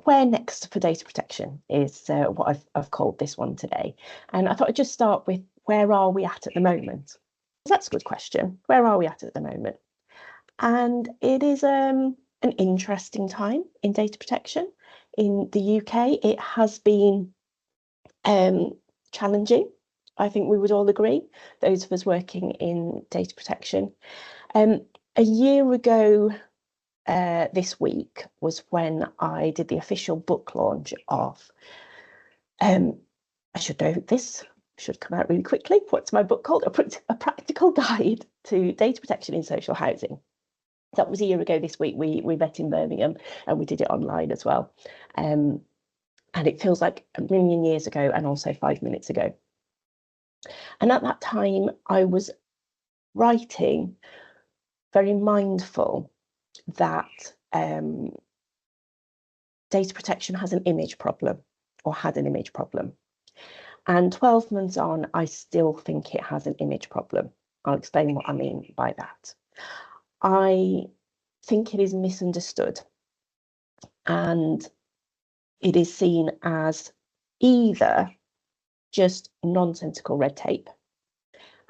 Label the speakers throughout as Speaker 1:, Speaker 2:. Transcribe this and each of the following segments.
Speaker 1: where next for data protection is what I've called this one today. And I thought I'd just start with, where are we at the moment? That's a good question. Where are we at the moment? And it is an interesting time in data protection. In the UK, it has been challenging. I think we would all agree, those of us working in data protection. A year ago this week was when I did the official book launch of, I should know this, should come out really quickly. What's my book called? A Practical Guide to Data Protection in Social Housing. That was a year ago this week. We met in Birmingham and we did it online as well. And it feels like a million years ago and also 5 minutes ago. And at that time, I was writing very mindful that data protection has an image problem, or had an image problem. And 12 months on, I still think it has an image problem. I'll explain what I mean by that. I think it is misunderstood, and it is seen as either just nonsensical red tape,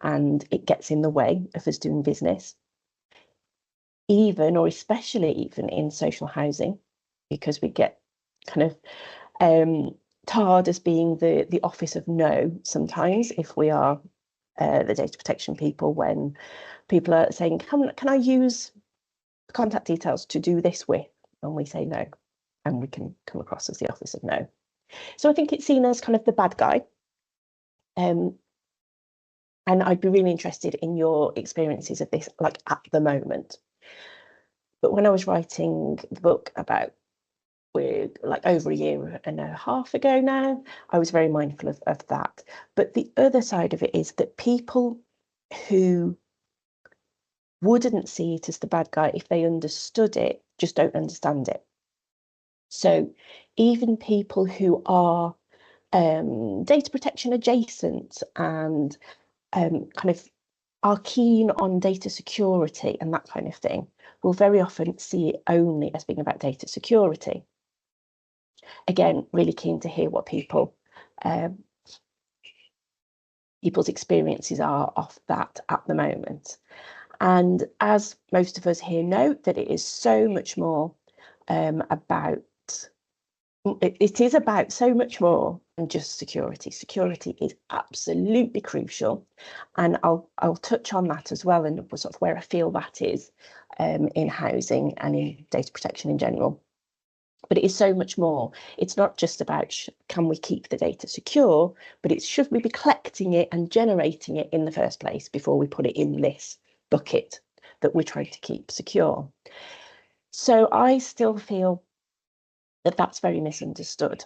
Speaker 1: and it gets in the way of us doing business, even or especially even in social housing, because we get kind of tarred as being the office of no sometimes if we are the data protection people, when people are saying, can I use contact details to do this with? And we say no, and we can come across as the office of no. So I think it's seen as kind of the bad guy. And I'd be really interested in your experiences of this, like at the moment. But when I was writing the book about, like over a year and a half ago now, I was very mindful of that. But the other side of it is that people who wouldn't see it as the bad guy if they understood it just don't understand it. So even people who are data protection adjacent and kind of are keen on data security and that kind of thing will very often see it only as being about data security. Again, really keen to hear what people's experiences are of that at the moment. And as most of us here know, that it is so much more about, it is about so much more than just security. Security is absolutely crucial, and I'll touch on that as well, and sort of where I feel that is in housing and in data protection in general. But it is so much more. It's not just about can we keep the data secure, but it's should we be collecting it and generating it in the first place before we put it in this bucket that we're trying to keep secure. So I still feel that that's very misunderstood.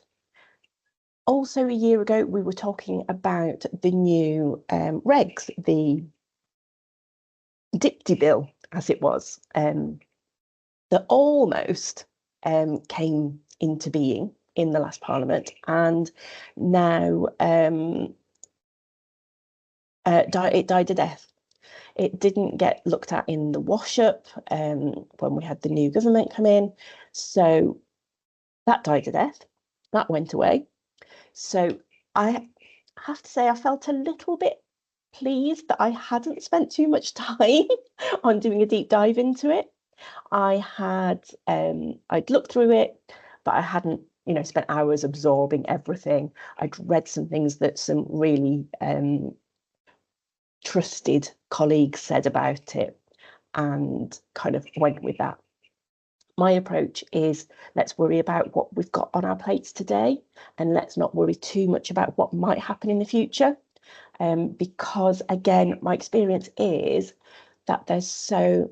Speaker 1: Also, a year ago, we were talking about the new regs, the DPD bill, as it was, that almost came into being in the last Parliament, and now it died a death. It didn't get looked at in the wash-up when we had the new government come in, so that died a death. That went away. So I have to say I felt a little bit pleased that I hadn't spent too much time on doing a deep dive into it. I'd looked through it, but I hadn't, spent hours absorbing everything. I'd read some things that some really trusted colleagues said about it and kind of went with that. My approach is, let's worry about what we've got on our plates today, and let's not worry too much about what might happen in the future. Because again, my experience is that there's so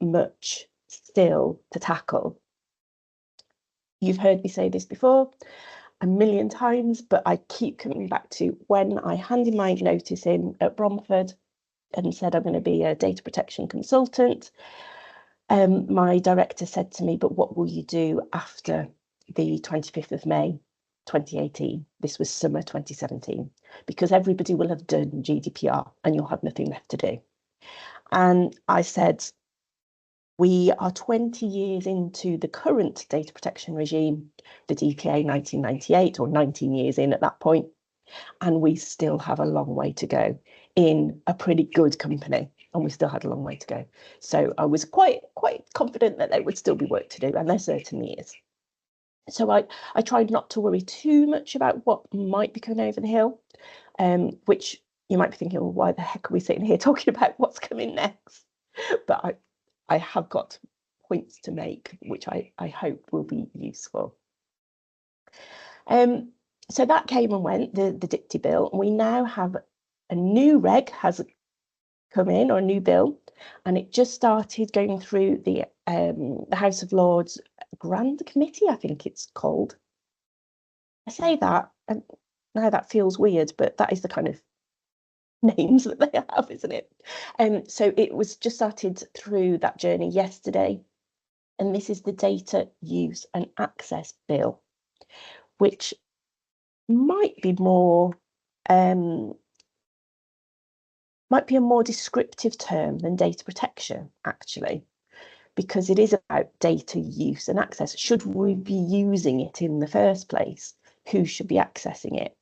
Speaker 1: much still to tackle. You've heard me say this before a million times, but I keep coming back to when I handed my notice in at Bromford and said I'm going to be a data protection consultant. My director said to me, but what will you do after the 25th of May 2018? This was summer 2017, because everybody will have done GDPR and you'll have nothing left to do. And I said, We are 20 years into the current data protection regime, the DPA 1998, or 19 years in at that point, and we still have a long way to go in a pretty good company, and we still had a long way to go. So I was quite confident that there would still be work to do, and there certainly is. So I tried not to worry too much about what might be coming over the hill, which you might be thinking, well, why the heck are we sitting here talking about what's coming next? But I have got points to make, which I hope will be useful. So that came and went, the DIPTY bill. We now have a new reg has come in, or a new bill, and it just started going through the House of Lords Grand Committee, I think it's called. I say that, and now that feels weird, but that is the kind of names that they have, isn't it? So it was just started through that journey yesterday, and this is the Data Use and Access Bill, which might be more might be a more descriptive term than data protection, actually, because it is about data use and access. Should we be using it in the first place? Who should be accessing it?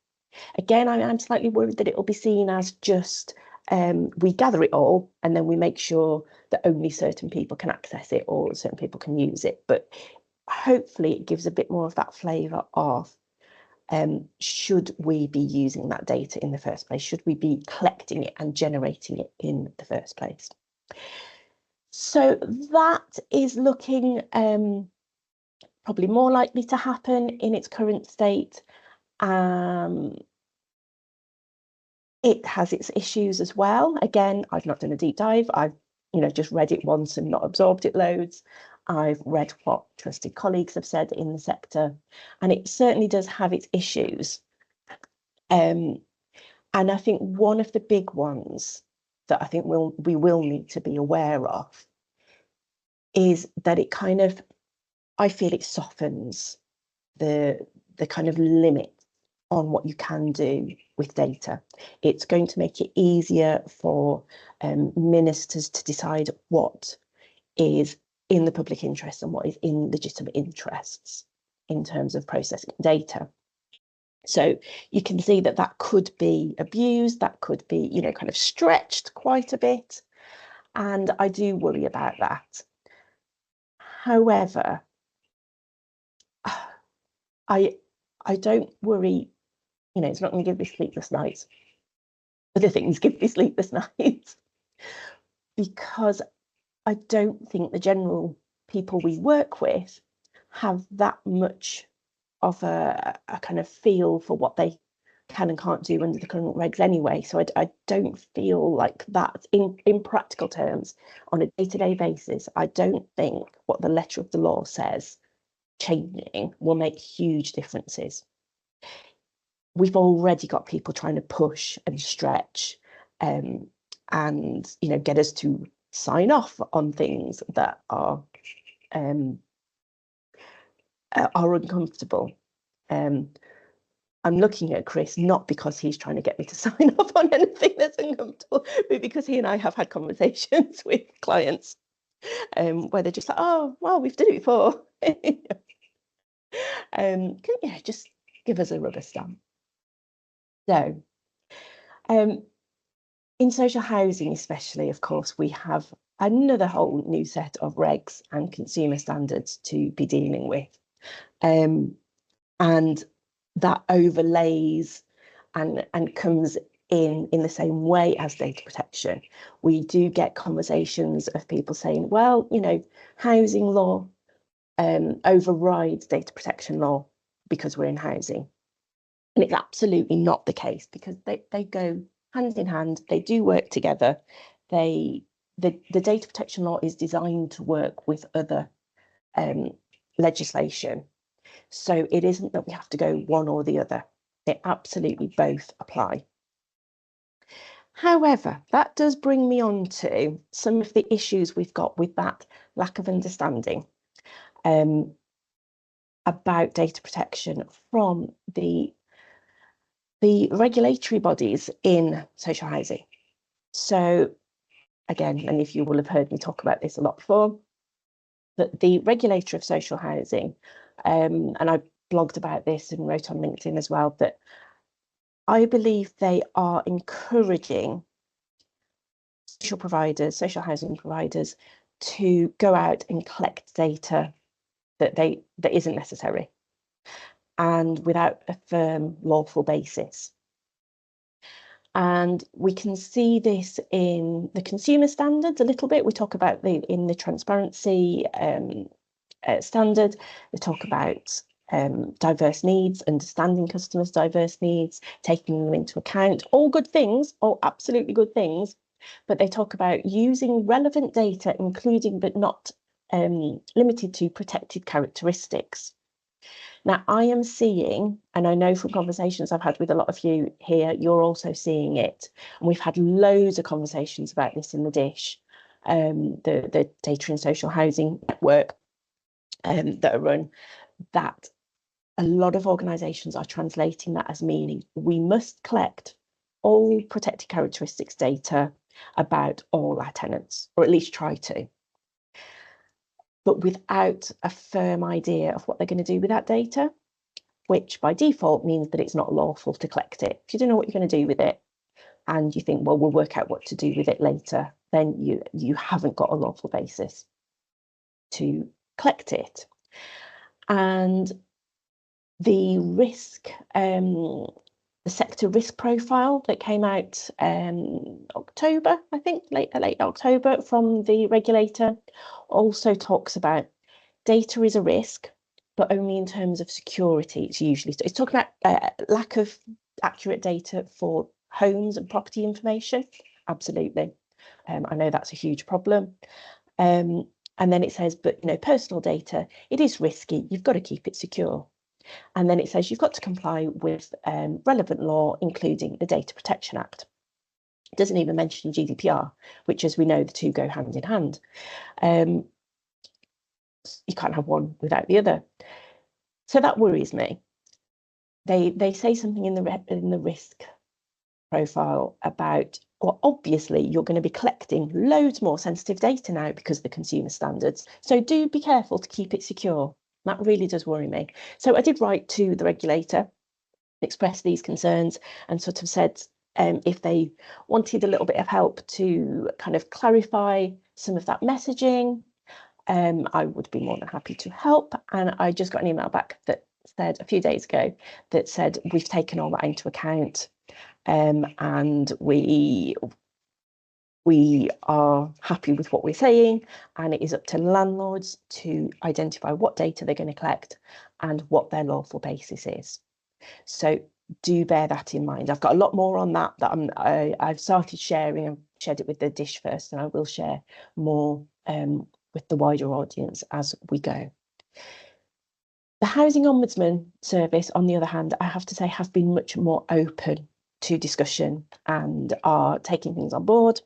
Speaker 1: Again, I'm slightly worried that it will be seen as just we gather it all and then we make sure that only certain people can access it or certain people can use it. But hopefully it gives a bit more of that flavour of should we be using that data in the first place? Should we be collecting it and generating it in the first place? So that is looking probably more likely to happen in its current state. It has its issues as well. Again, I've not done a deep dive. I've just read it once and not absorbed it loads. I've read what trusted colleagues have said in the sector, and it certainly does have its issues. And I think one of the big ones that I think we will need to be aware of is that it kind of, I feel it softens the kind of limit on what you can do with data. It's going to make it easier for ministers to decide what is in the public interest and what is in legitimate interests in terms of processing data. So you can see that that could be abused, that could be, kind of stretched quite a bit. And I do worry about that. However, I don't worry, it's not going to give me sleepless nights. Other things give me sleepless nights because I don't think the general people we work with have that much of a kind of feel for what they can and can't do under the current regs anyway. So I don't feel like that in practical terms on a day-to-day basis. I don't think what the letter of the law says changing will make huge differences. We've already got people trying to push and stretch and get us to sign off on things that are uncomfortable. I'm looking at Chris not because he's trying to get me to sign off on anything that's uncomfortable, but because he and I have had conversations with clients where they're just like, oh, well, we've done it before. Just give us a rubber stamp. So in social housing especially, of course, we have another whole new set of regs and consumer standards to be dealing with. And that overlays and comes in the same way as data protection. We do get conversations of people saying, well, housing law overrides data protection law because we're in housing. And it's absolutely not the case, because they go hand in hand, they do work together. The data protection law is designed to work with other legislation. So it isn't that we have to go one or the other. They absolutely both apply. However, that does bring me on to some of the issues we've got with that lack of understanding about data protection from the regulatory bodies in social housing. So again, many of you will have heard me talk about this a lot before. that the regulator of social housing, and I blogged about this and wrote on LinkedIn as well, that I believe they are encouraging social housing providers, to go out and collect data that isn't necessary and without a firm lawful basis. And we can see this in the consumer standards a little bit. We talk about in the transparency standard, they talk about diverse needs, understanding customers' diverse needs, taking them into account, all good things, all absolutely good things. But they talk about using relevant data, including but not limited to protected characteristics. Now, I am seeing, and I know from conversations I've had with a lot of you here, you're also seeing it. And we've had loads of conversations about this in the dish, the data and social housing network that are run, that a lot of organisations are translating that as meaning we must collect all protected characteristics data about all our tenants, or at least try to, but without a firm idea of what they're going to do with that data, which by default means that it's not lawful to collect it. If you don't know what you're going to do with it and you think, well, we'll work out what to do with it later, then you haven't got a lawful basis to collect it. And the risk, the sector risk profile that came out October, I think, late October, from the regulator, also talks about data is a risk, but only in terms of security. It's talking about lack of accurate data for homes and property information. Absolutely. I know that's a huge problem. And then it says, but personal data, it is risky. You've got to keep it secure. And then it says you've got to comply with relevant law, including the Data Protection Act. It doesn't even mention GDPR, which, as we know, the two go hand in hand. You can't have one without the other. So that worries me. They say something in the risk profile about, well, obviously you're going to be collecting loads more sensitive data now because of the consumer standards. So do be careful to keep it secure. That really does worry me. So I did write to the regulator, express these concerns, and sort of said if they wanted a little bit of help to kind of clarify some of that messaging, I would be more than happy to help. And I just got an email back that said a few days ago that said we've taken all that into account, and we are happy with what we're saying, and it is up to landlords to identify what data they're going to collect and what their lawful basis is. So do bear that in mind. I've got a lot more on that I've started sharing. I've shared it with the dish first, and I will share more with the wider audience as we go. The Housing Ombudsman Service, on the other hand, I have to say, have been much more open to discussion and are taking things on board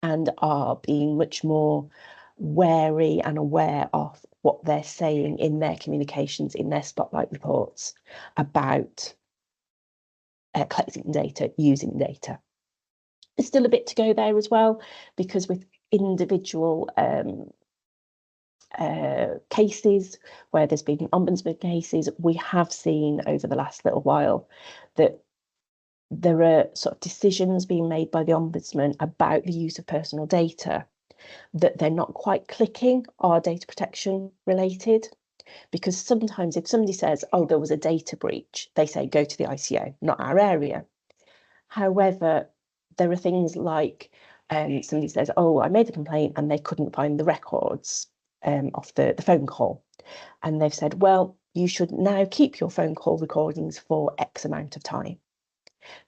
Speaker 1: and are being much more wary and aware of what they're saying in their communications, in their spotlight reports about collecting data, using data. There's still a bit to go there as well, because with individual cases where there's been ombudsman cases, we have seen over the last little while that there are sort of decisions being made by the ombudsman about the use of personal data that they're not quite clicking are data protection related. Because sometimes if somebody says, oh, there was a data breach, they say, go to the ICO, not our area. However, there are things like somebody says, oh, I made a complaint and they couldn't find the records of the phone call. And they've said, well, you should now keep your phone call recordings for X amount of time.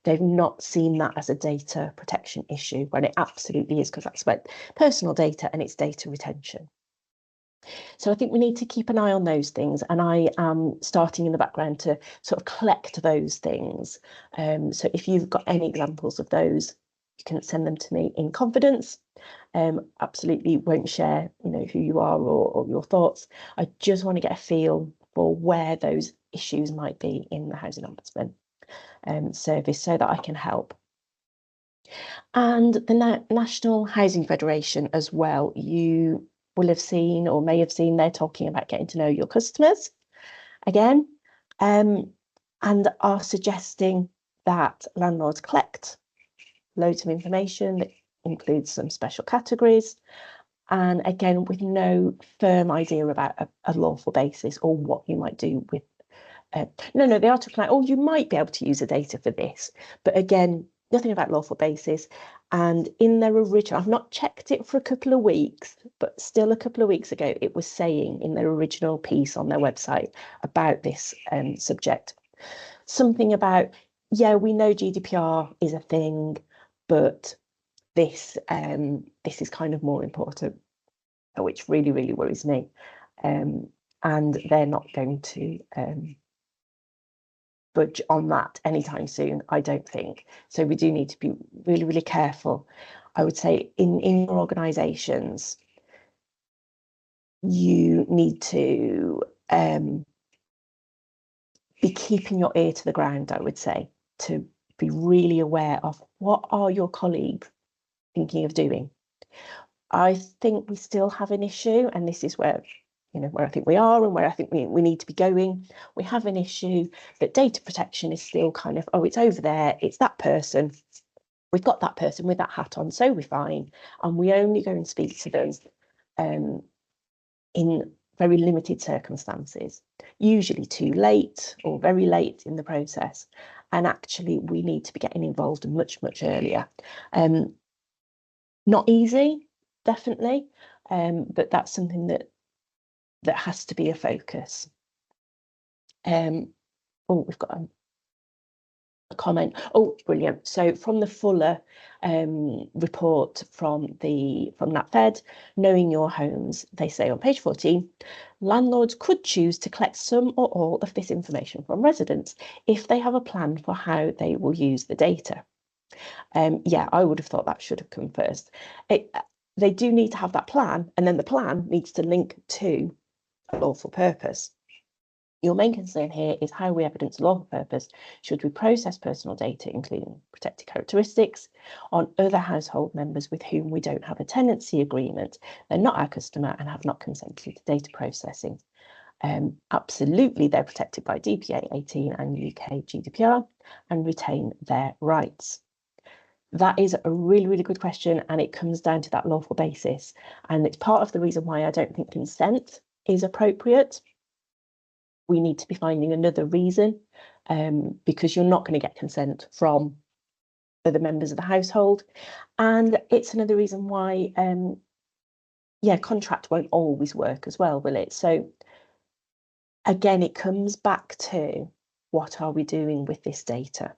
Speaker 1: They've not seen that as a data protection issue, when it absolutely is, because that's about personal data and it's data retention. So I think we need to keep an eye on those things, and I am starting in the background to sort of collect those things. So if you've got any examples of those, you can send them to me in confidence. Absolutely won't share, who you are or your thoughts. I just want to get a feel for where those issues might be in the Housing Ombudsman service so that I can help. And the National Housing Federation as well, you will have seen or may have seen, they're talking about getting to know your customers again, and are suggesting that landlords collect loads of information that includes some special categories, and again with no firm idea about a lawful basis or what you might do with no, they are talking like, oh, you might be able to use the data for this, but again, nothing about lawful basis. And in their original, I've not checked it for a couple of weeks, but still a couple of weeks ago, it was saying in their original piece on their website about this subject, something about, yeah, we know GDPR is a thing, but this is kind of more important, which really, really worries me. And they're not going to budge on that anytime soon, I don't think. So we do need to be really, really careful. I would say in your organisations, you need to be keeping your ear to the ground, I would say, to be really aware of what are your colleagues thinking of doing. I think we still have an issue, and this is where where I think we are and where I think we need to be going. We have an issue that data protection is still kind of, oh, it's over there, it's that person. We've got that person with that hat on, so we're fine. And we only go and speak to them in very limited circumstances, usually too late or very late in the process. And actually, we need to be getting involved much, much earlier. Not easy, definitely, but that's something that has to be a focus. Oh, we've got a comment. Oh, brilliant. So from the Fuller report from NatFed, Knowing Your Homes, they say on page 14, landlords could choose to collect some or all of this information from residents if they have a plan for how they will use the data. Yeah, I would have thought that should have come first. They do need to have that plan, and then the plan needs to link to a lawful purpose. Your main concern here is how we evidence a lawful purpose should we process personal data, including protected characteristics, on other household members with whom we don't have a tenancy agreement. They're not our customer and have not consented to data processing. Absolutely, they're protected by DPA 18 and UK GDPR and retain their rights. That is a really, really good question, and it comes down to that lawful basis. And it's part of the reason why I don't think consent is appropriate. We need to be finding another reason, because you're not going to get consent from other members of the household. And it's another reason why, contract won't always work as well, will it? So again, it comes back to what are we doing with this data?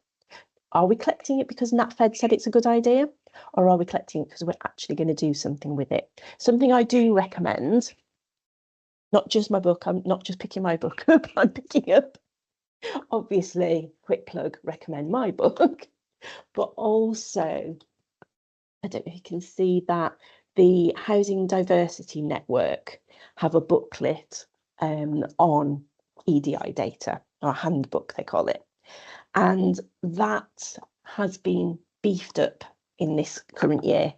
Speaker 1: Are we collecting it because NatFed said it's a good idea? Or are we collecting it because we're actually going to do something with it? Something I do recommend, not just my book, I'm not just picking my book up, I'm picking up, obviously, quick plug, recommend my book, but also, I don't know if you can see that, the Housing Diversity Network have a booklet on EDI data, or a handbook they call it. And that has been beefed up in this current year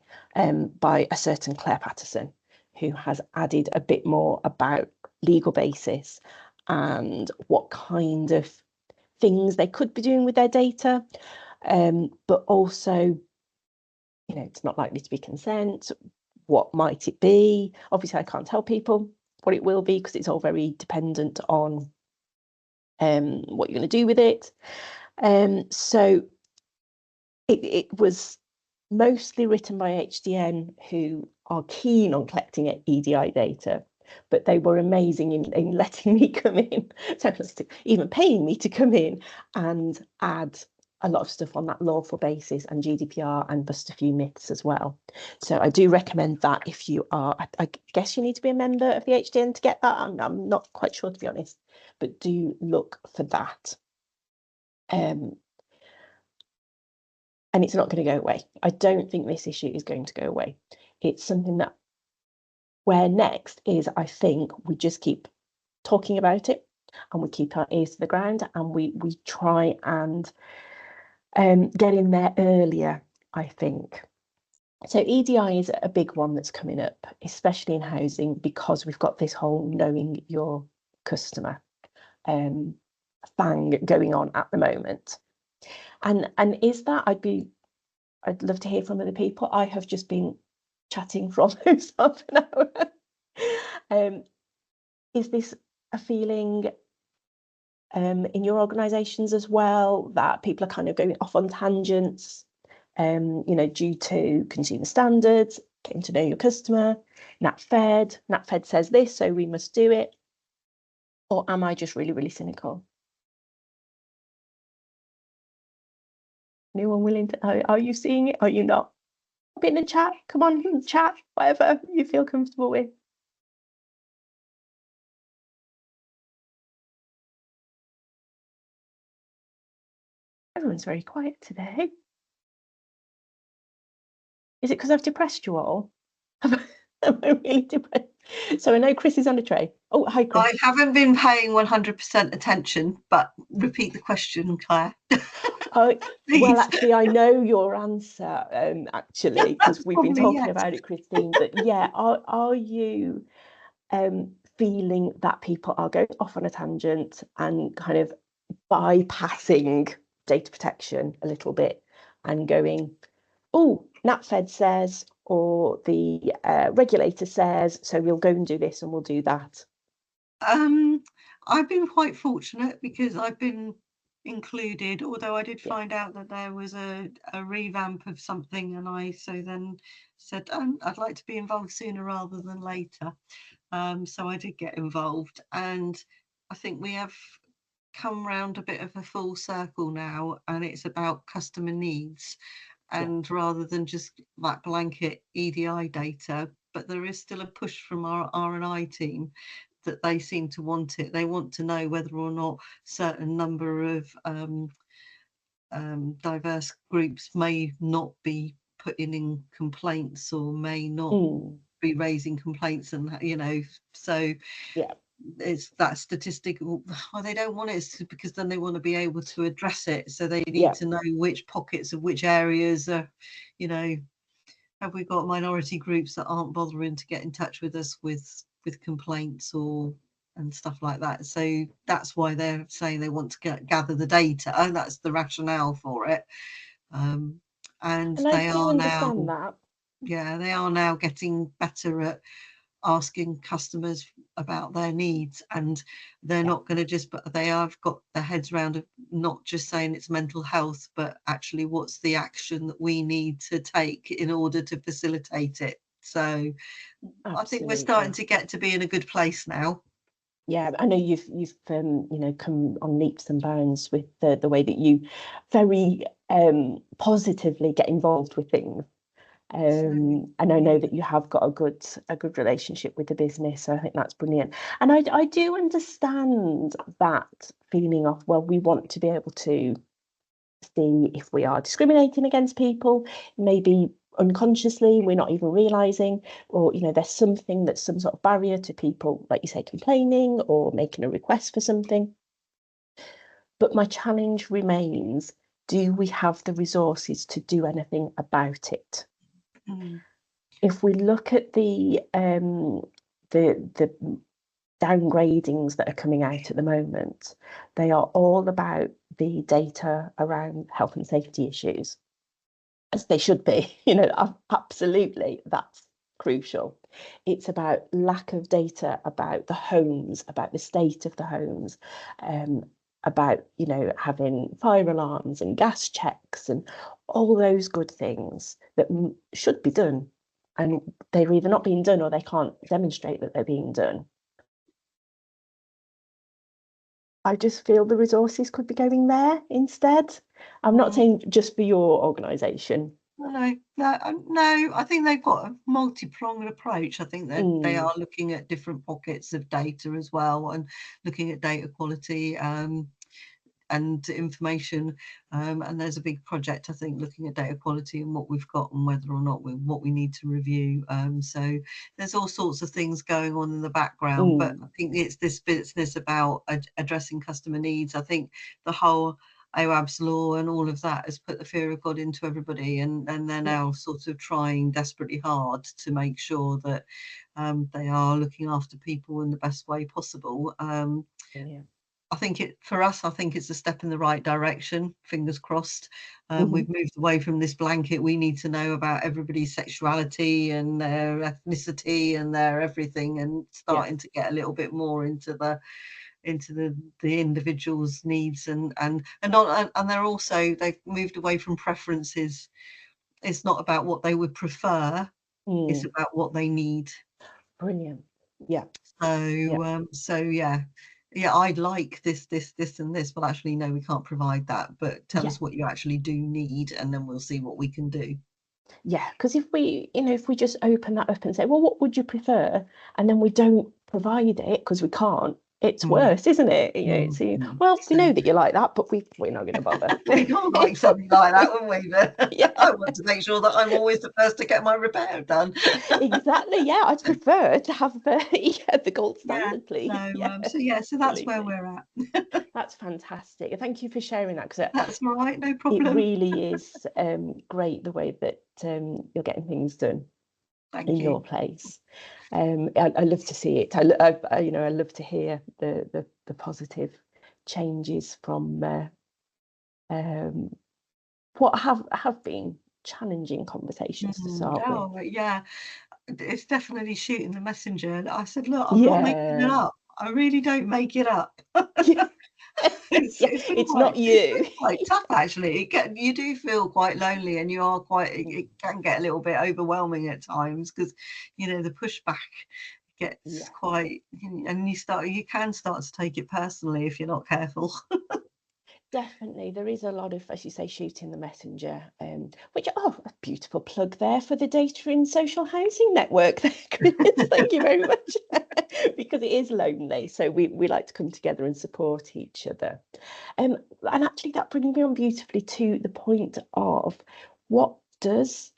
Speaker 1: by a certain Claire Patterson, who has added a bit more about legal basis and what kind of things they could be doing with their data, but also, it's not likely to be consent. What might it be? Obviously, I can't tell people what it will be because it's all very dependent on what you're going to do with it. So it was mostly written by HDN, who are keen on collecting EDI data, but they were amazing in letting me come in, even paying me to come in and add a lot of stuff on that lawful basis and GDPR and bust a few myths as well. So I do recommend that if you are, I guess you need to be a member of the HDN to get that. I'm not quite sure, to be honest, but do look for that. And it's not going to go away. I don't think this issue is going to go away. It's something that where next is, I think we just keep talking about it and we keep our ears to the ground and we try and get in there earlier, I think. So EDI is a big one that's coming up, especially in housing, because we've got this whole knowing your customer thing going on at the moment. And is that, I'd love to hear from other people. I have just been chatting for almost half an hour. Is this a feeling in your organisations as well, that people are kind of going off on tangents, due to consumer standards, getting to know your customer, NatFed says this, so we must do it? Or am I just really, really cynical? Anyone willing to, are you seeing it? Are you not? Be in the chat, come on, chat, whatever you feel comfortable with. Everyone's very quiet today. Is it because I've depressed you all? Am I really depressed? So I know Chris is on a tray. Oh, hi, Chris.
Speaker 2: I haven't been paying 100% attention, but repeat the question, Claire.
Speaker 1: Oh, well, actually, I know your answer, actually, because we've been talking about it, Christine. But yeah, are you feeling that people are going off on a tangent and kind of bypassing data protection a little bit and going, oh, NatFed says, or the regulator says, so we'll go and do this and we'll do that?
Speaker 2: I've been quite fortunate because I've been included, although I did find out that there was a revamp of something, and I then said I'd like to be involved sooner rather than later. So I did get involved, and I think we have come round a bit of a full circle now, and it's about customer needs, and rather than just that blanket EDI data, but there is still a push from our R&I team that they seem to want it. They want to know whether or not certain number of diverse groups may not be putting in complaints or may not be raising complaints, and so it's that statistical. They don't want it because then they want to be able to address it. So they need to know which pockets of which areas are, have we got minority groups that aren't bothering to get in touch with us with complaints and stuff like that. So that's why they're saying they want to gather the data, and that's the rationale for it. And they are now, they are now getting better at asking customers about their needs, and they're not going to just, but they have got their heads around it, not just saying it's mental health, but actually what's the action that we need to take in order to facilitate it. So I think we're starting to get to be in a good place now.
Speaker 1: Yeah, I know you've come on leaps and bounds with the way that you very positively get involved with things. And I know that you have got a good relationship with the business, so I think that's brilliant. And I do understand that feeling of, well, we want to be able to see if we are discriminating against people, maybe unconsciously, we're not even realizing, or there's something that's some sort of barrier to people, like you say, complaining or making a request for something. But my challenge remains, do we have the resources to do anything about it? If we look at the downgradings that are coming out at the moment, they are all about the data around health and safety issues, as they should be. Absolutely, that's crucial. It's about lack of data about the homes, about the state of the homes, about having fire alarms and gas checks and all those good things that should be done, and they're either not being done or they can't demonstrate that they're being done. I just feel the resources could be going there instead. I'm not saying just for your organisation.
Speaker 2: No, I think they've got a multi-pronged approach. I think that they are looking at different pockets of data as well, and looking at data quality and information. And there's a big project, I think, looking at data quality and what we've got and whether or not what we need to review. So there's all sorts of things going on in the background, but I think it's this business about addressing customer needs. I think the whole Awaab's law and all of that has put the fear of God into everybody, and they're now sort of trying desperately hard to make sure that they are looking after people in the best way possible. I think I think it's a step in the right direction, fingers crossed. We've moved away from this blanket, we need to know about everybody's sexuality and their ethnicity and their everything, and starting to get a little bit more into the individual's needs, and they're also, they've moved away from preferences. It's not about what they would prefer, it's about what they need.
Speaker 1: Brilliant.
Speaker 2: So I'd like this and this, but actually no, we can't provide that, but tell us what you actually do need, and then we'll see what we can do.
Speaker 1: Because if we just open that up and say, well, what would you prefer, and then we don't provide it because we can't, it's worse, isn't it? Well, we know that you like that, but we're not going to bother.
Speaker 2: We can't like something like that, wouldn't we? I want to make sure that I'm always the first to get my repair done.
Speaker 1: Exactly. I'd prefer to have the gold standard, please.
Speaker 2: So that's where we're at.
Speaker 1: That's fantastic. Thank you for sharing that, because
Speaker 2: that's all right, no problem.
Speaker 1: It really is great the way that you're getting things done in your place. I love to see it. I love to hear the positive changes from what have been challenging conversations to start with.
Speaker 2: Yeah, it's definitely shooting the messenger. I said, look, I'm not making it up. I really don't make it up. It's
Speaker 1: not you.
Speaker 2: Quite tough, actually. You do feel quite lonely, and you are it can get a little bit overwhelming at times, because the pushback gets quite, and you can start to take it personally if you're not careful.
Speaker 1: Definitely, there is a lot of, as you say, shooting the messenger, which, a beautiful plug there for the Data in Social Housing Network. Thank you very much, because it is lonely, so we like to come together and support each other. And actually, that brings me on beautifully to the point of what does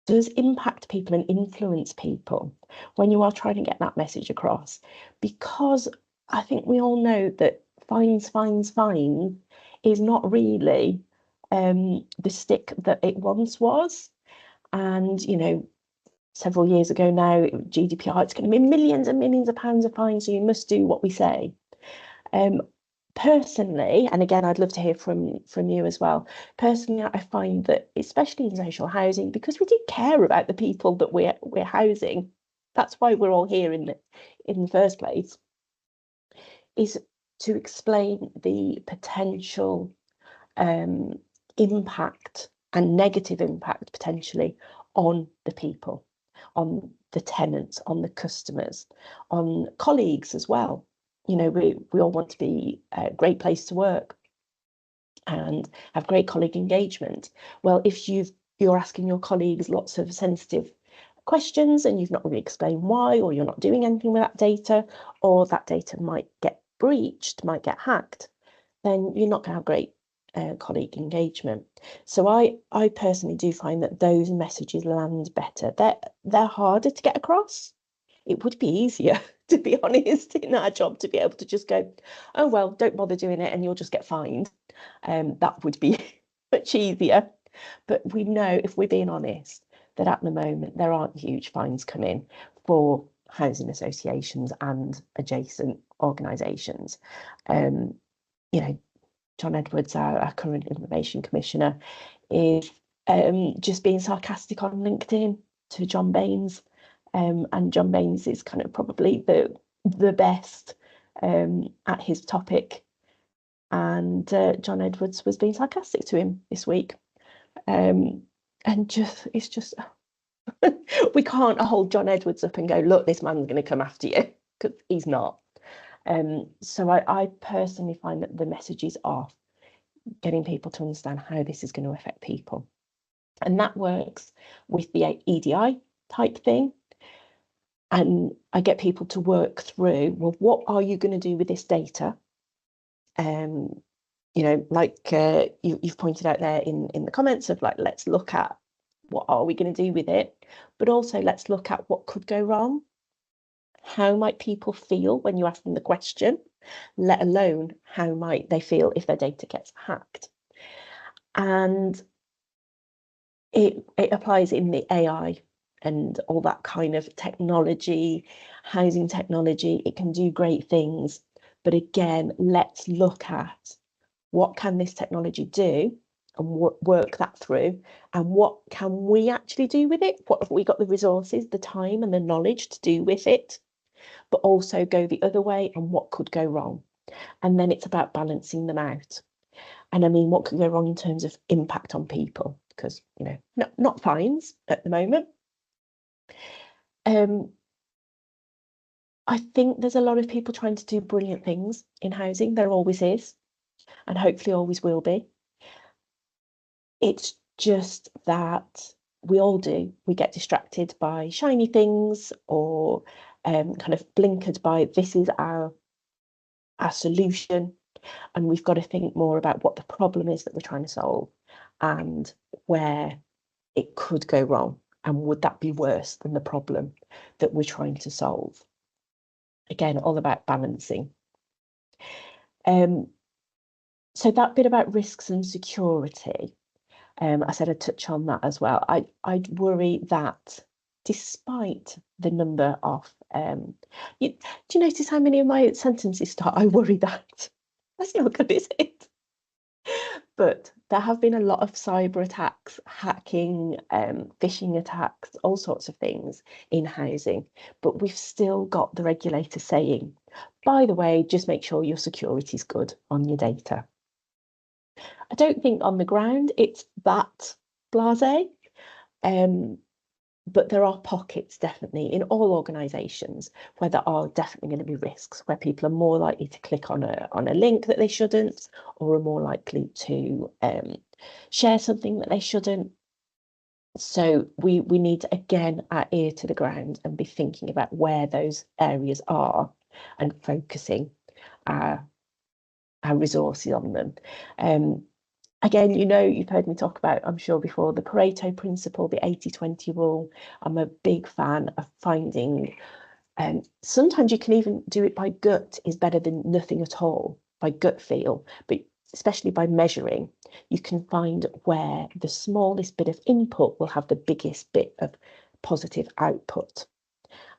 Speaker 1: impact people and influence people when you are trying to get that message across, because I think we all know that fines is not really the stick that it once was. And several years ago now, GDPR, it's going to be millions and millions of pounds of fines, so you must do what we say. Personally, and again, I'd love to hear from you as well. Personally, I find that, especially in social housing, because we do care about the people that we're housing, that's why we're all here in the first place, is to explain the potential impact and negative impact potentially on the people, on the tenants, on the customers, on colleagues as well. We all want to be a great place to work and have great colleague engagement. Well, if you're asking your colleagues lots of sensitive questions and you've not really explained why, or you're not doing anything with that data, or that data might get breached, might get hacked, then you're not going to have great colleague engagement. So I personally do find that those messages land better. They're harder to get across. It would be easier, to be honest, in our job, to be able to just go, oh, well, don't bother doing it and you'll just get fined. That would be much easier. But we know, if we're being honest, that at the moment there aren't huge fines coming for housing associations and adjacent organisations. John Edwards, our current Information Commissioner, is just being sarcastic on LinkedIn to John Baines. And John Baines is kind of probably the best at his topic. And John Edwards was being sarcastic to him this week. And it's just, we can't hold John Edwards up and go, look, this man's going to come after you, because he's not. So I personally find that the messages are getting people to understand how this is going to affect people. And that works with the EDI type thing. And I get people to work through, well, what are you going to do with this data? Like you've pointed out there in the comments of, like, let's look at what are we going to do with it, but also let's look at what could go wrong. how might people feel when you ask them the question, let alone how might they feel if their data gets hacked. And it applies in the AI and all that kind of technology, housing technology. It can do great things. But again, let's look at what can this technology do and work that through, and what can we actually do with it? What have we got the resources, the time and the knowledge to do with it? But also go the other way, and what could go wrong? And then it's about balancing them out. And I mean, what could go wrong in terms of impact on people? Because, you know, not fines at the moment. I think there's a lot of people trying to do brilliant things in housing. There always is, and hopefully always will be. It's just that we all do. We get distracted by shiny things, or kind of blinkered by this is our solution. And we've got to think more about what the problem is that we're trying to solve and where it could go wrong. And would that be worse than the problem that we're trying to solve? Again, all about balancing. So that bit about risks and security, I said I'd touch on that as well. I'd worry that despite the number of, do you notice how many of my sentences start, I worry that? That's not good, is it? But there have been a lot of cyber attacks, hacking, phishing attacks, all sorts of things in housing. But we've still got the regulator saying, by the way, just make sure your security is good on your data. I don't think on the ground it's that blasé, but there are pockets definitely in all organisations where there are definitely going to be risks, where people are more likely to click on a link that they shouldn't, or are more likely to share something that they shouldn't. So we need to, again, our ear to the ground and be thinking about where those areas are and focusing our resources on them. Again, you know, you've heard me talk about, I'm sure before, the Pareto principle, the 80-20 rule. I'm a big fan of finding, sometimes you can even do it by gut is better than nothing at all, by gut feel, but especially by measuring, you can find where the smallest bit of input will have the biggest bit of positive output,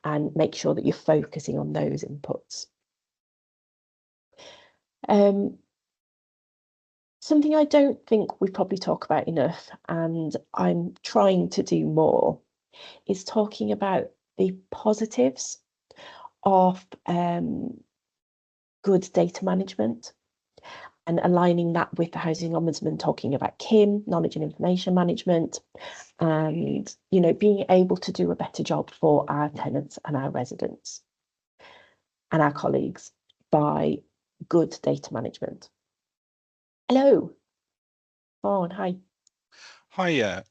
Speaker 1: and make sure that you're focusing on those inputs. Something I don't think we probably talk about enough, and I'm trying to do more, is talking about the positives of good data management, and aligning that with the Housing Ombudsman talking about KIM, knowledge and information management, and, you know, being able to do a better job for our tenants and our residents and our colleagues by good data management. Hello. Oh, hi.
Speaker 3: Hiya.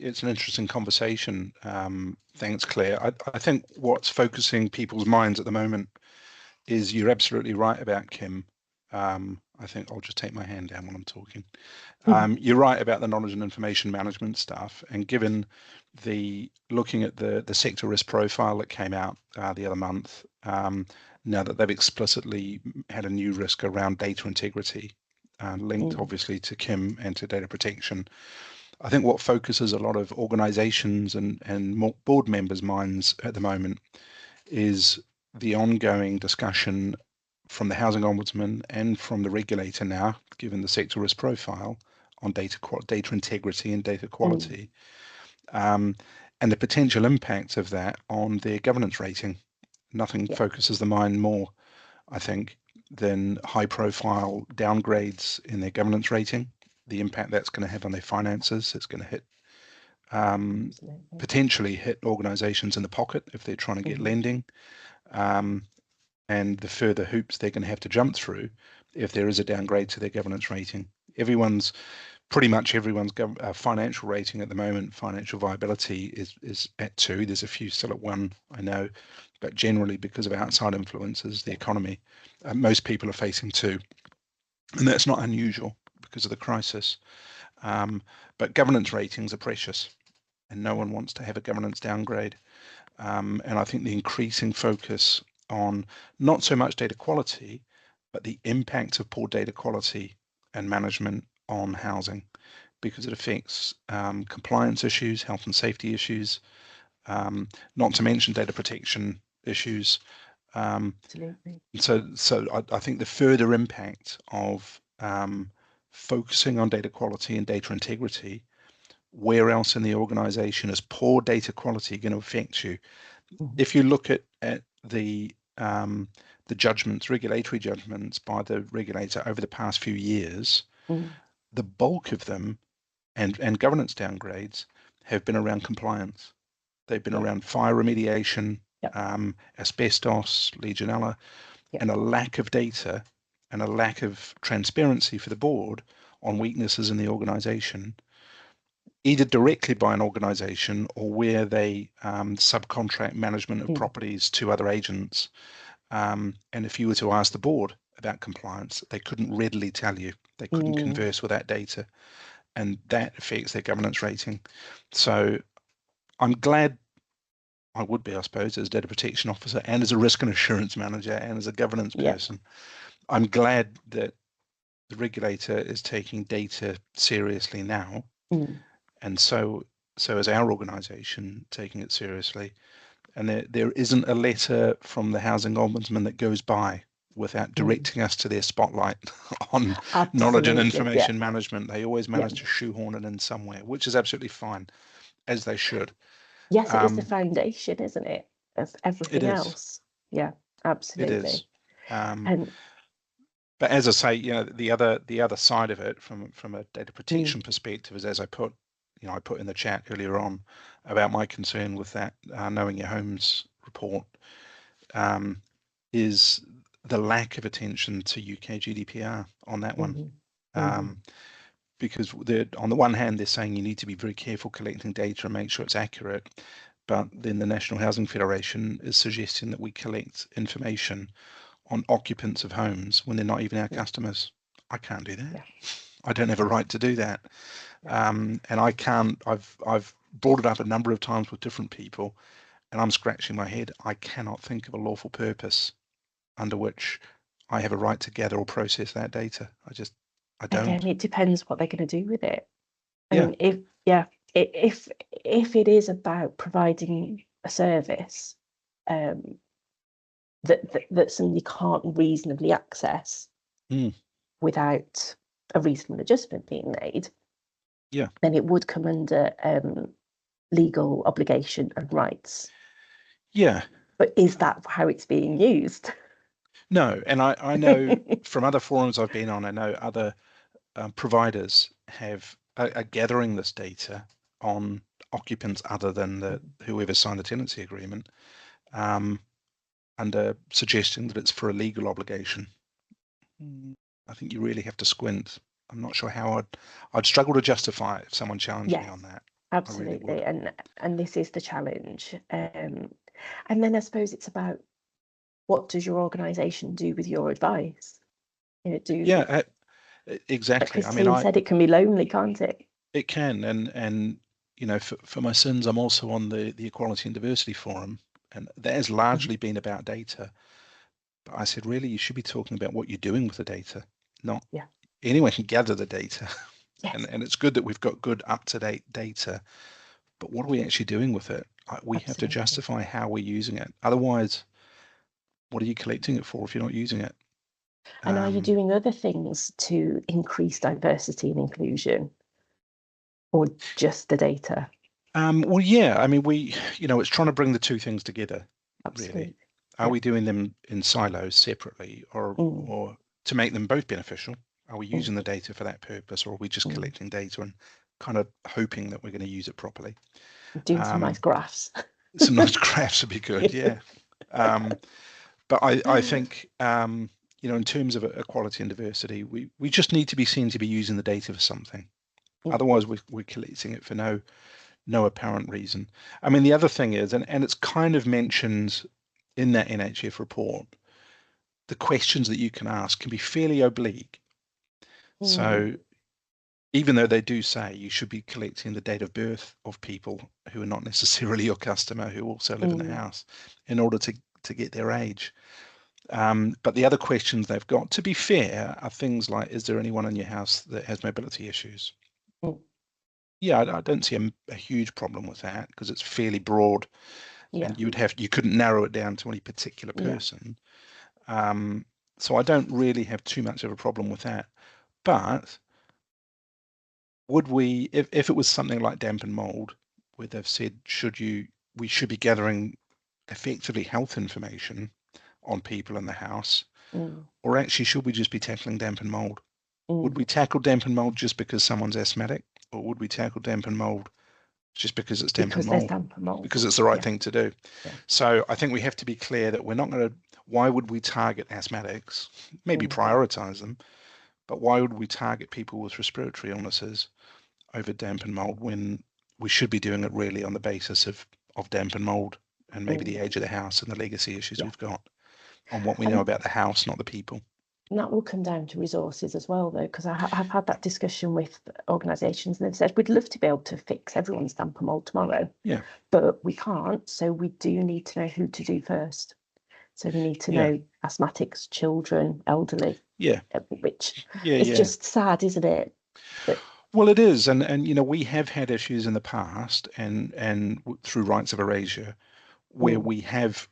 Speaker 3: It's an interesting conversation. Thanks, Claire. I think what's focusing people's minds at the moment is you're absolutely right about Kim. I think I'll just take my hand down when I'm talking. You're right about the knowledge and information management stuff. And given looking at the sector risk profile that came out the other month, now that they've explicitly had a new risk around data integrity, linked obviously to Kim and to data protection. I think what focuses a lot of organizations and board members' minds at the moment is the ongoing discussion from the Housing Ombudsman and from the regulator now, given the sector risk profile, on data integrity and data quality, and the potential impacts of that on their governance rating. Nothing focuses the mind more, I think, than high-profile downgrades in their governance rating, the impact that's going to have on their finances. It's going to hit, potentially hit organizations in the pocket if they're trying to get lending, and the further hoops they're going to have to jump through if there is a downgrade to their governance rating. Pretty much everyone's financial rating at the moment, financial viability is at 2. There's a few still at 1, I know, but generally because of outside influences, the economy, most people are facing 2, and that's not unusual because of the crisis. But governance ratings are precious, and no one wants to have a governance downgrade. And I think the increasing focus on not so much data quality, but the impact of poor data quality and management on housing, because it affects compliance issues, health and safety issues, not to mention data protection issues.
Speaker 1: Absolutely.
Speaker 3: So I think the further impact of focusing on data quality and data integrity, where else in the organization is poor data quality going to affect you? If you look at the judgments, regulatory judgments by the regulator over the past few years, the bulk of them and governance downgrades have been around compliance. They've been around fire remediation, asbestos, Legionella, and a lack of data and a lack of transparency for the board on weaknesses in the organization, either directly by an organization or where they subcontract management of properties to other agents. And if you were to ask the board about compliance, they couldn't readily tell you. They couldn't converse with that data, and that affects their governance rating. So I'm glad, I would be, I suppose, as a data protection officer and as a risk and assurance manager and as a governance person, I'm glad that the regulator is taking data seriously now. And so is our organization taking it seriously. And there isn't a letter from the Housing Ombudsman that goes by without directing us to their spotlight on knowledge and information management. They always manage to shoehorn it in somewhere, which is absolutely fine, as they should.
Speaker 1: Yes, it is the foundation, isn't it, of everything else? Yeah, absolutely.
Speaker 3: It is. But as I say, you know, the other side of it from a data protection perspective is, as I put in the chat earlier on about my concern with that Knowing Your Homes report, is the lack of attention to UK GDPR on that one. Because on the one hand, they're saying you need to be very careful collecting data and make sure it's accurate. But then the National Housing Federation is suggesting that we collect information on occupants of homes when they're not even our customers. I can't do that. I don't have a right to do that. And I can't, I've brought it up a number of times with different people, and I'm scratching my head. I cannot think of a lawful purpose under which I have a right to gather or process that data. I don't.
Speaker 1: Again, it depends what they're going to do with it. I mean, if it is about providing a service that somebody can't reasonably access without a reasonable adjustment being made, then it would come under legal obligation and rights. Yeah. But is that how it's being used?
Speaker 3: No, and I know from other forums I've been on, I know other providers are gathering this data on occupants other than whoever signed the tenancy agreement, and suggesting that it's for a legal obligation. I think you really have to squint. I'm not sure how I'd struggle to justify it if someone challenged me on that.
Speaker 1: Absolutely, really, and this is the challenge. And then I suppose it's about, what does your organisation do with your advice? You know,
Speaker 3: exactly.
Speaker 1: Like Christine said, it can be lonely, can't it?
Speaker 3: It can, and you know, for my sins, I'm also on the Equality and Diversity Forum, and that has largely been about data. But I said, really, you should be talking about what you're doing with the data, not anyone can gather the data. And it's good that we've got good up-to-date data, but what are we actually doing with it? We have to justify how we're using it. Otherwise, what are you collecting it for if you're not using it?
Speaker 1: And are you doing other things to increase diversity and inclusion, or just the data?
Speaker 3: Well, yeah, I mean, it's trying to bring the two things together.
Speaker 1: Absolutely.
Speaker 3: Really. Are we doing them in silos separately, or to make them both beneficial? Are we using the data for that purpose, or are we just collecting data and kind of hoping that we're going to use it properly?
Speaker 1: Doing some nice graphs.
Speaker 3: Some nice graphs would be good, yeah. But I think, in terms of equality and diversity, we just need to be seen to be using the data for something. Otherwise, we're collecting it for no apparent reason. I mean, the other thing is, and it's kind of mentioned in that NHF report, the questions that you can ask can be fairly oblique. So even though they do say you should be collecting the date of birth of people who are not necessarily your customer, who also live in the house, in order to get their age. But the other questions they've got, to be fair, are things like, is there anyone in your house that has mobility issues? Yeah, I don't see a huge problem with that, because it's fairly broad, and you couldn't narrow it down to any particular person. So I don't really have too much of a problem with that. But would we, if it was something like damp and mold, where they've said we should be gathering effectively health information on people in the house, or actually should we just be tackling damp and mold? Would we tackle damp and mold just because someone's asthmatic, or would we tackle damp and mold just because it's damp and mold? Because it's the right thing to do. So I think we have to be clear that we're not going to. Why would we target asthmatics? Maybe prioritize them, but why would we target people with respiratory illnesses over damp and mold, when we should be doing it really on the basis of damp and mold, and maybe the age of the house and the legacy issues we've got, on what we know about the house, not the people.
Speaker 1: And that will come down to resources as well, though, because I've had that discussion with organisations, and they've said we'd love to be able to fix everyone's damp and mold tomorrow, but we can't. So we do need to know who to do first. So we need to know asthmatics, children, elderly. Which is just sad, isn't it?
Speaker 3: Well, it is, and we have had issues in the past, and through rights of erasure, where we have,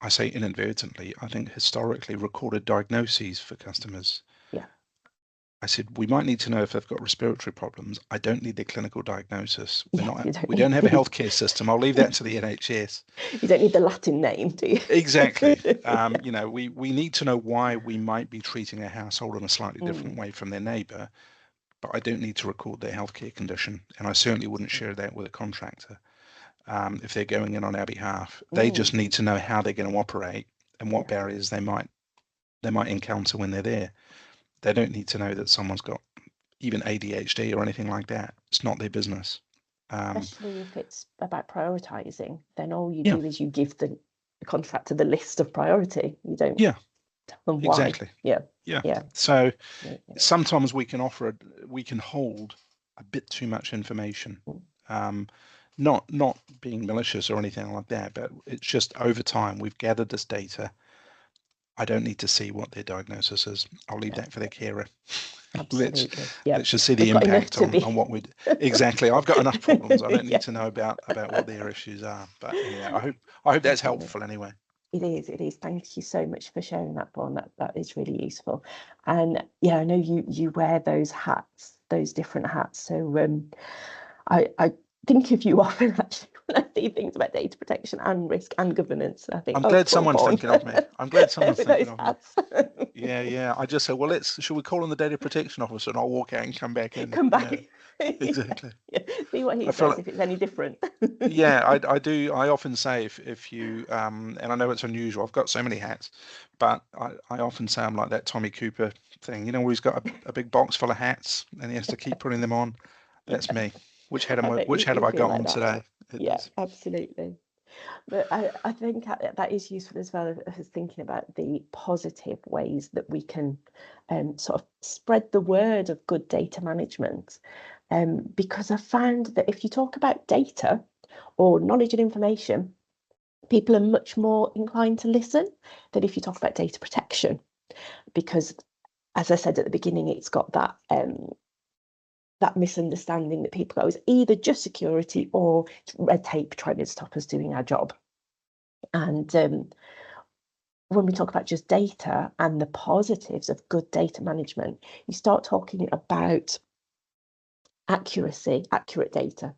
Speaker 3: I say inadvertently, I think historically, recorded diagnoses for customers. I said, we might need to know if they've got respiratory problems. I don't need their clinical diagnosis. We don't have a healthcare system. I'll leave that to the NHS.
Speaker 1: You don't need the Latin name, do you?
Speaker 3: Exactly. We need to know why we might be treating a household in a slightly different way from their neighbour, but I don't need to record their healthcare condition, and I certainly wouldn't share that with a contractor if they're going in on our behalf. They just need to know how they're going to operate and what barriers they might encounter when they're there. They don't need to know that someone's got even ADHD or anything like that. It's not their business.
Speaker 1: Especially if it's about prioritising, then all you do is you give the contractor the list of priority. You don't tell them why.
Speaker 3: Exactly. So sometimes we can hold a bit too much information. Not being malicious or anything like that, but it's just over time we've gathered this data. I don't need to see what their diagnosis is. I'll leave that for their carer.
Speaker 1: Absolutely.
Speaker 3: Let's just see the impact on what we do. Exactly. I've got enough problems. I don't need to know about what their issues are. But I hope that's helpful anyway.
Speaker 1: It is. Thank you so much for sharing that, Bon. That is really useful. And I know you wear those hats, those different hats. So I think of you often actually when I see things about data protection and risk and governance. I think
Speaker 3: I'm glad someone's thinking of me. I'm glad someone's thinking of me. Yeah. I just say, well, should we call on the data protection officer, and I'll walk out and come back in.
Speaker 1: Come back.
Speaker 3: Exactly.
Speaker 1: See what he says, if it's any different.
Speaker 3: I do. I often say if you and I know it's unusual. I've got so many hats, but I often say I'm like that Tommy Cooper thing. Where he's got a big box full of hats and he has to keep putting them on. That's me. Which hat have I got on today?
Speaker 1: Absolutely. But I think that is useful as well as thinking about the positive ways that we can sort of spread the word of good data management. Because I found that if you talk about data or knowledge and information, people are much more inclined to listen than if you talk about data protection. Because, as I said at the beginning, it's got that misunderstanding that people go, it's either just security or red tape trying to stop us doing our job. And when we talk about just data and the positives of good data management, you start talking about accuracy, accurate data,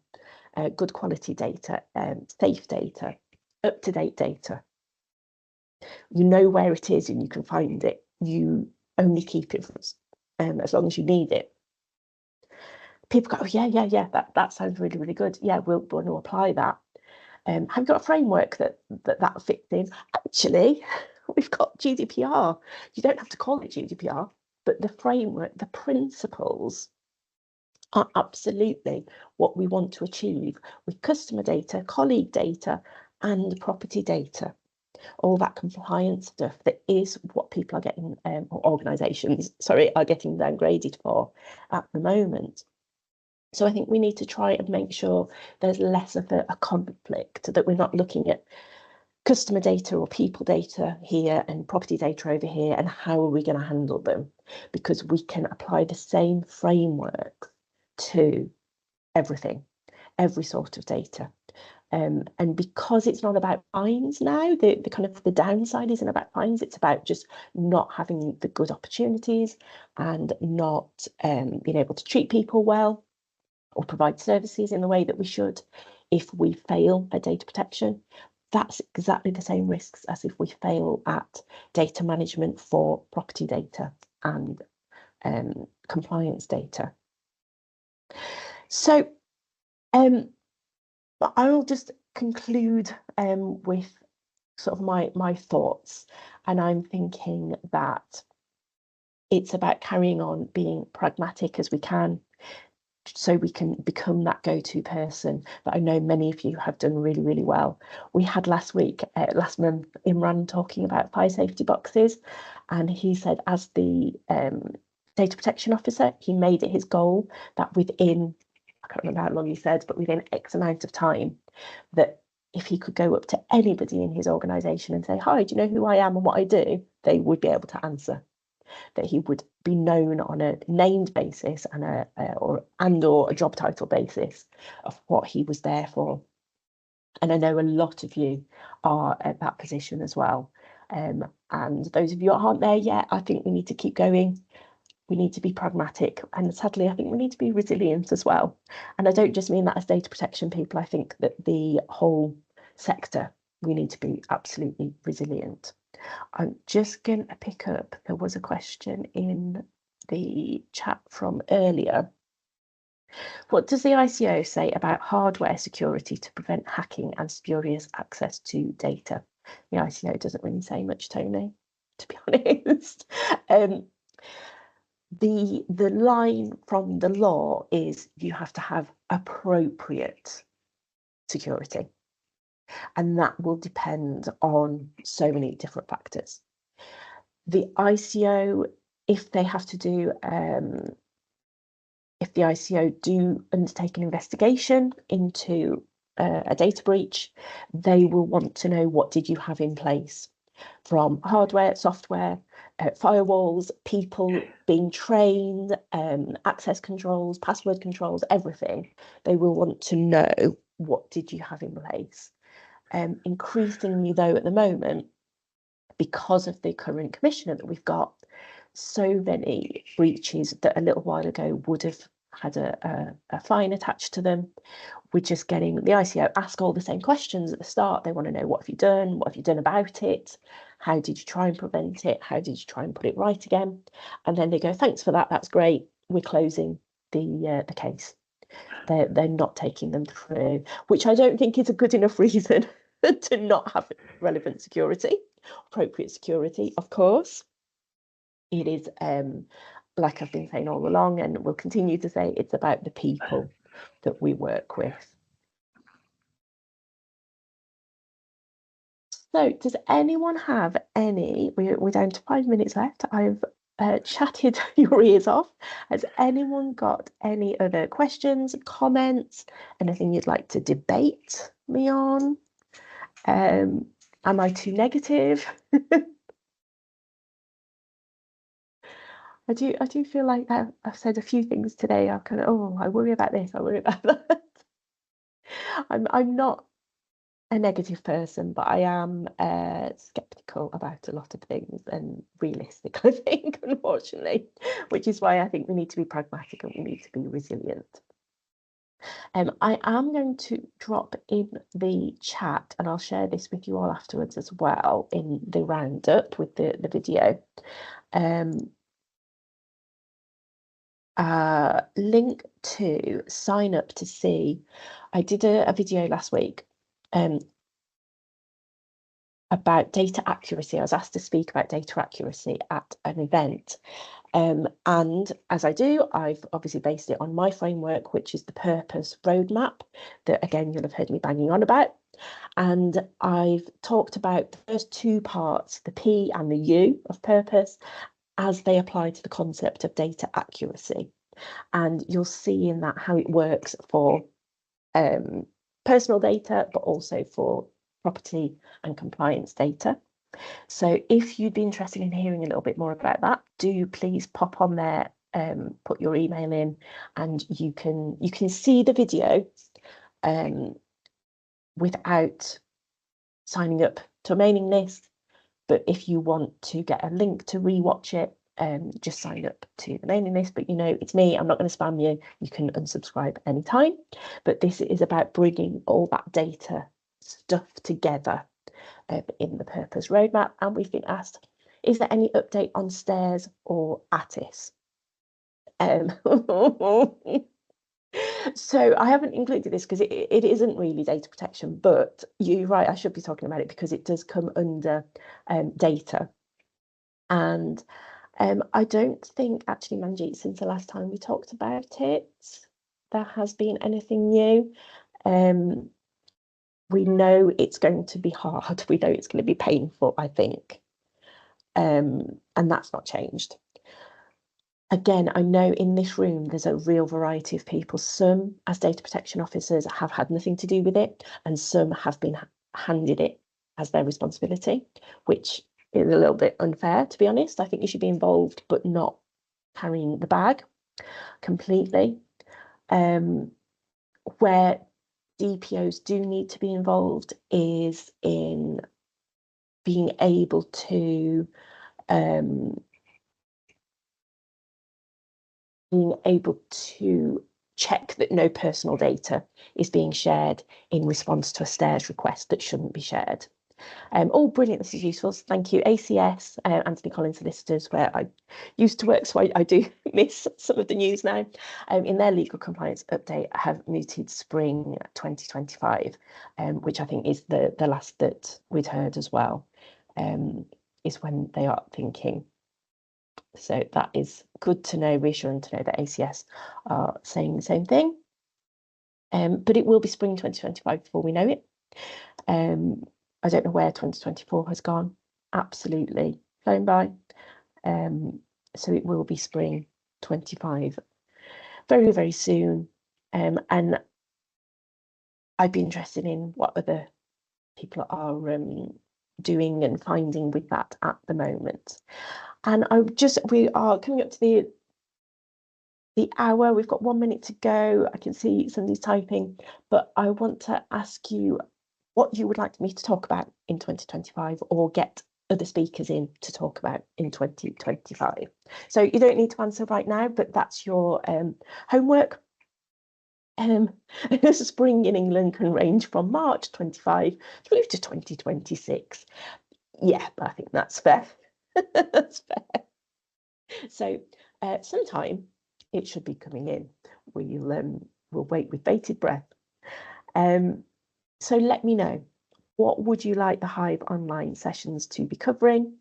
Speaker 1: good quality data, safe data, up-to-date data. You know where it is and you can find it. You only keep it as long as you need it. People go, yeah, that sounds really, really good. Yeah, we'll want to apply that. Have you got a framework that fits in? Actually, we've got GDPR. You don't have to call it GDPR, but the framework, the principles are absolutely what we want to achieve with customer data, colleague data, and property data. all that compliance stuff that is what people are getting, or organisations, sorry, are getting downgraded for at the moment. So I think we need to try and make sure there's less of a conflict, that we're not looking at customer data or people data here and property data over here, and how are we going to handle them, because we can apply the same framework to everything, every sort of data. And because it's not about fines now, the kind of the downside isn't about fines, it's about just not having the good opportunities and not being able to treat people well or provide services in the way that we should if we fail at data protection. That's exactly the same risks as if we fail at data management for property data and compliance data. So I'll just conclude with sort of my thoughts, and I'm thinking that it's about carrying on being pragmatic as we can, so we can become that go-to person that I know many of you have done really, really well. We had last month, Imran talking about fire safety boxes, and he said as the data protection officer, he made it his goal that within, I can't remember how long he said, but within X amount of time, that if he could go up to anybody in his organisation and say, hi, do you know who I am and what I do? They would be able to answer. That he would be known on a named basis and or a job title basis of what he was there for. And I know a lot of you are at that position as well. And those of you that aren't there yet, I think we need to keep going. We need to be pragmatic, and sadly, I think we need to be resilient as well. And I don't just mean that as data protection people. I think that the whole sector, we need to be absolutely resilient. I'm just going to pick up, there was a question in the chat from earlier. What does the ICO say about hardware security to prevent hacking and spurious access to data? The ICO doesn't really say much, Tony, to be honest. The line from the law is you have to have appropriate security, and that will depend on so many different factors. The ICO, if they have to do, if the ICO do undertake an investigation into a data breach, they will want to know what did you have in place, from hardware, software, firewalls, people being trained, access controls, password controls, everything. They will want to know what did you have in place. Increasingly though at the moment, because of the current commissioner that we've got, so many breaches that a little while ago would have had a fine attached to them. We're just getting the ICO ask all the same questions at the start. They want to know, what have you done? What have you done about it? How did you try and prevent it? How did you try and put it right again? And then they go, thanks for that, that's great, we're closing the case. They're not taking them through, which I don't think is a good enough reason to not have relevant security, appropriate security, of course. It is, like I've been saying all along, and will continue to say, it's about the people that we work with. So does anyone have any, we're down to 5 minutes left. I've chatted your ears off. Has anyone got any other questions, comments, anything you'd like to debate me on? Am I too negative? I do feel like I've said a few things today. I've kind of, oh, I worry about this, I worry about that. I'm not a negative person, but I am skeptical about a lot of things, and realistic, I think, unfortunately, which is why I think we need to be pragmatic and we need to be resilient. I am going to drop in the chat, and I'll share this with you all afterwards as well in the roundup with the video. Link to sign up to see. I did a video last week about data accuracy. I was asked to speak about data accuracy at an event, And as I do, I've obviously based it on my framework, which is the purpose roadmap that, again, you'll have heard me banging on about. And I've talked about the first two parts, the P and the U of purpose, as they apply to the concept of data accuracy. And you'll see in that how it works for personal data, but also for property and compliance data. So if you'd be interested in hearing a little bit more about that, do please pop on there, put your email in, and you can see the video without signing up to a mailing list. But if you want to get a link to rewatch it, just sign up to the mailing list. But you know, it's me, I'm not going to spam you. You can unsubscribe anytime. But this is about bringing all that data stuff together in the purpose roadmap. And we've been asked, is there any update on STAIRS or ATIS? So I haven't included this because it isn't really data protection, but you're right, I should be talking about it because it does come under data. And I don't think, actually, Manjeet, since the last time we talked about it, there has been anything new. We know it's going to be hard. We know it's going to be painful, I think. And that's not changed. Again, I know in this room, there's a real variety of people. Some, as data protection officers, have had nothing to do with it, and some have been handed it as their responsibility, which is a little bit unfair, to be honest. I think you should be involved, but not carrying the bag completely. Where DPOs do need to be involved is in being able to check that no personal data is being shared in response to a STAIRS request that shouldn't be shared. Oh, brilliant, this is useful. Thank you. ACS, Anthony Collins Solicitors, where I used to work, so I do miss some of the news now. In their legal compliance update, have mooted spring 2025, which I think is the last that we'd heard as well, is when they are thinking. So that is good to know, reassuring to know that ACS are saying the same thing. But it will be spring 2025 before we know it. I don't know where 2024 has gone. Absolutely flown by. So it will be spring 25 very, very soon. And I'd be interested in what other people are doing and finding with that at the moment. And we are coming up to the hour. We've got 1 minute to go. I can see somebody's typing, but I want to ask you what you would like me to talk about in 2025 or get other speakers in to talk about in 2025. So you don't need to answer right now, but that's your homework. Spring in England can range from March 25 through to 2026. Yeah, I think that's fair. That's fair. So sometime it should be coming in. We'll wait with bated breath. So let me know, what would you like the Hive online sessions to be covering?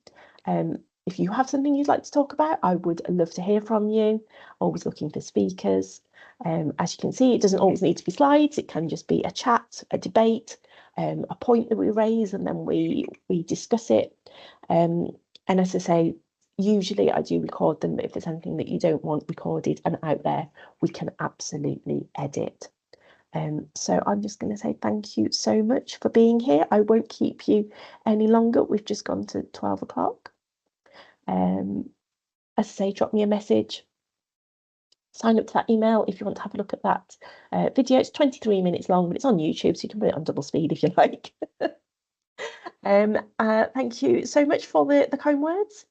Speaker 1: If you have something you'd like to talk about, I would love to hear from you. Always looking for speakers. As you can see, it doesn't always need to be slides. It can just be a chat, a debate, a point that we raise, and then we discuss it. And as I say, usually I do record them, but if there's anything that you don't want recorded and out there, we can absolutely edit. So I'm just going to say thank you so much for being here. I won't keep you any longer. We've just gone to 12 o'clock. As I say, drop me a message. Sign up to that email if you want to have a look at that video. It's 23 minutes long, but it's on YouTube, so you can put it on double speed if you like. Thank you so much for the kind words.